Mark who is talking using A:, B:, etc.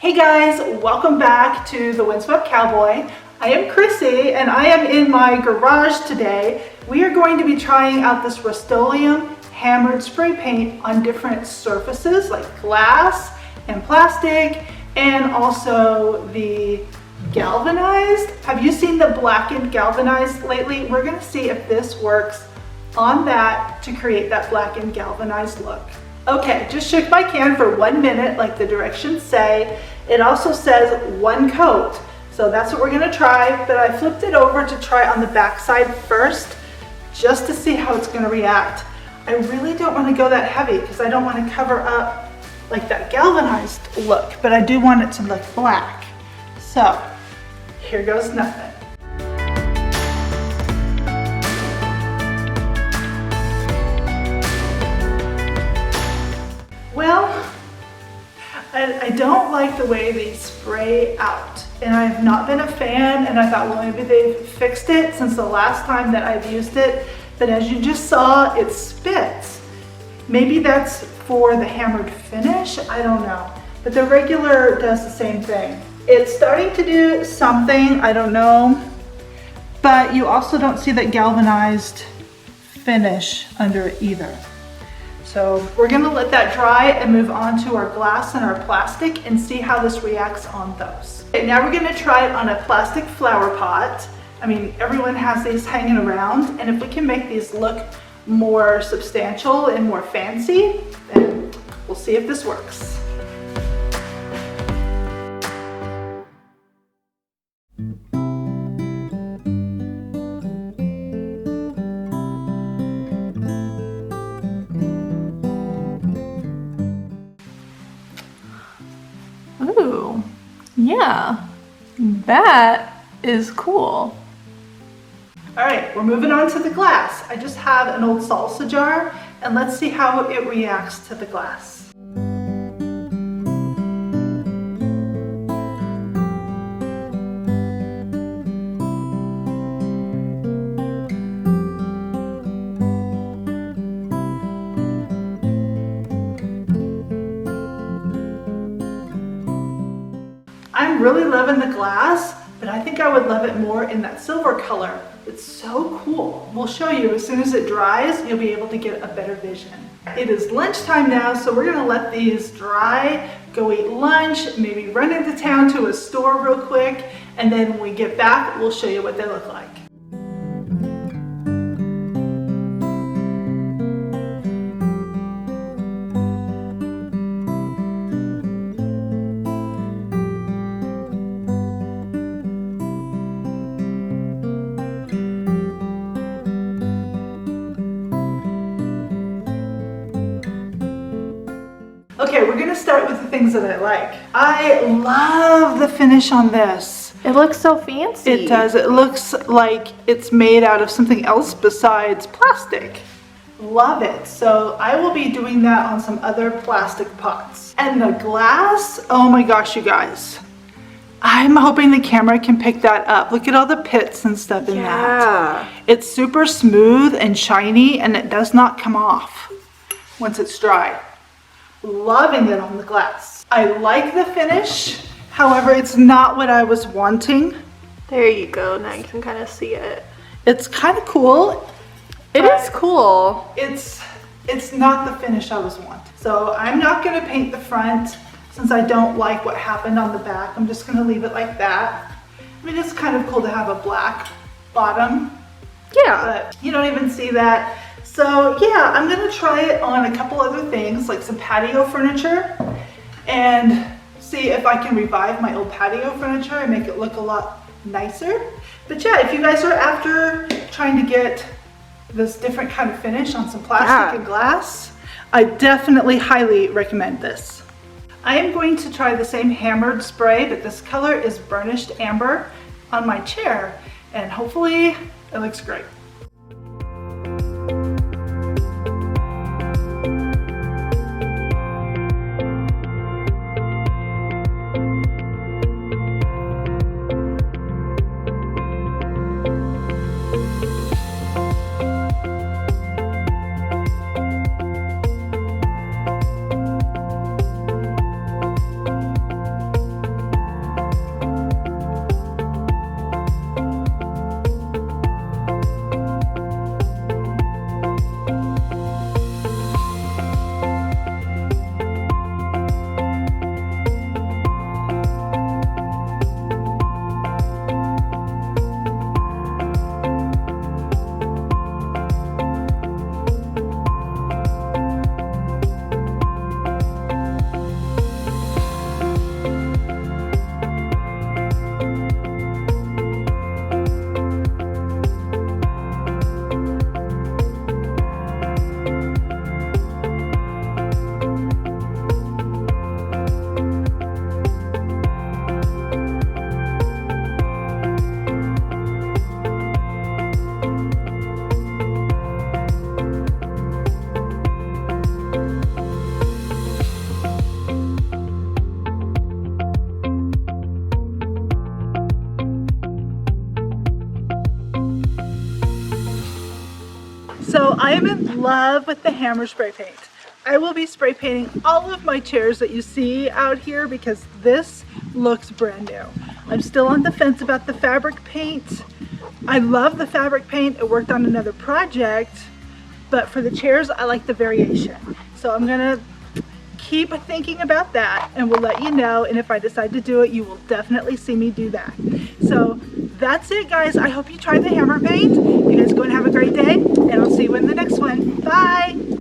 A: Hey guys, welcome back to the Windswept Cowboy. I am Krissy and I am in my garage today. We are going to be trying out this Rustoleum Hammered spray paint on different surfaces like glass and plastic and also the galvanized. Have you seen the blackened galvanized lately? We're going to see if this works on that to create that blackened galvanized look. Okay, just shook my can for 1 minute like the directions say. It also says one coat. So that's what we're gonna try, but I flipped it over to try on the back side first, just to see how it's gonna react. I really don't wanna go that heavy because I don't wanna cover up like that galvanized look, but I do want it to look black. So here goes nothing. Well, I don't like the way they spray out, and I have not been a fan, and I thought, well, maybe they've fixed it since the last time that I've used it, but as you just saw, it spits. Maybe that's for the hammered finish, I don't know, but the regular does the same thing. It's starting to do something, I don't know, but you also don't see that galvanized finish under it either. So we're gonna let that dry and move on to our glass and our plastic and see how this reacts on those. Okay, now we're gonna try it on a plastic flower pot. I mean, everyone has these hanging around, and if we can make these look more substantial and more fancy, then we'll see if this works.
B: Ooh, yeah, that is cool.
A: All right, we're moving on to the glass. I just have an old salsa jar, and let's see how it reacts to the glass. I'm really loving the glass, but I think I would love it more in that silver color. It's so cool. We'll show you as soon as it dries, you'll be able to get a better vision. It is lunchtime now, so we're gonna let these dry, go eat lunch, maybe run into town to a store real quick, and then when we get back, we'll show you what they look like. Okay, we're gonna start with the things that I like. I love the finish on this.
B: It looks so fancy.
A: It does. It looks like it's made out of something else besides plastic. Love it. So I will be doing that on some other plastic pots. And the glass, oh my gosh, you guys. I'm hoping the camera can pick that up. Look at all the pits and stuff in that. It's super smooth and shiny, and it does not come off once it's dry. Loving it on the glass. I like the finish, however, it's not what I was wanting.
B: There you go, now you can kind of see it.
A: It's kind of cool.
B: It is cool.
A: It's not the finish I was wanting. So I'm not gonna paint the front since I don't like what happened on the back. I'm just gonna leave it like that. I mean, it's kind of cool to have a black bottom.
B: Yeah.
A: But you don't even see that. So yeah, I'm gonna try it on a couple other things like some patio furniture and see if I can revive my old patio furniture and make it look a lot nicer. But yeah, if you guys are after trying to get this different kind of finish on some plastic and glass, I definitely highly recommend this. I am going to try the same hammered spray, but this color is burnished amber on my chair, and hopefully it looks great. am in love with the hammer spray paint. I will be spray painting all of my chairs that you see out here because this looks brand new. I'm still on the fence about the fabric paint. I love the fabric paint. It worked on another project, but for the chairs, I like the variation. So I'm gonna keep thinking about that and we'll let you know. And if I decide to do it, you will definitely see me do that. So that's it, guys. I hope you try the hammer paint. You guys go and have a great day, and I'll see you in the next one. Bye.